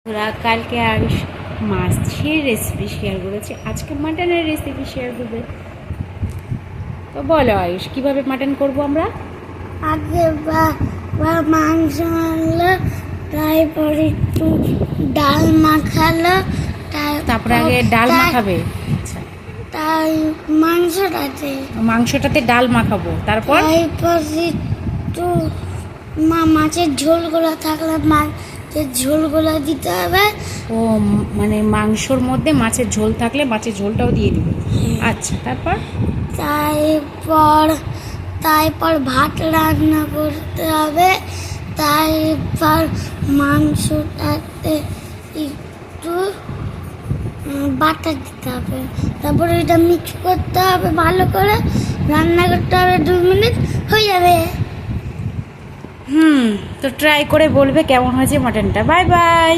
ওরা কালকে আয়ুষ মাছের রেসিপি শেয়ার করেছে, আজকে মাটনের রেসিপি শেয়ার করবে। তো বলো আয়ুষ, কিভাবে মাটন করব আমরা? আগে মাংস আনলো, তারপরে একটু ডাল মাখালো, তারপরে আগে ডাল মাখাবে? আচ্ছা, তাই মাংসটাতে ডাল মাখাবো, তারপর একটু মাছের ঝোলগুলো থাকলে মাছের ঝোলগুলো দিতে হবে। ও মানে মাংসর মধ্যে মাছের ঝোল থাকলে মাছের ঝোলটাও দিয়ে দিবে। আচ্ছা, তারপর তারপর ভাত রান্না করতে হবে। তারপর মাংসটাতে একটু বাটার দিতে হবে, তারপরে এটা মিক্স করতে হবে, ভালো করে রান্না করতে হবে, 2 মিনিট হয়ে যাবে। তো ট্রাই করে বলবে কেমন হয়েছে মাটনটা। Bye bye.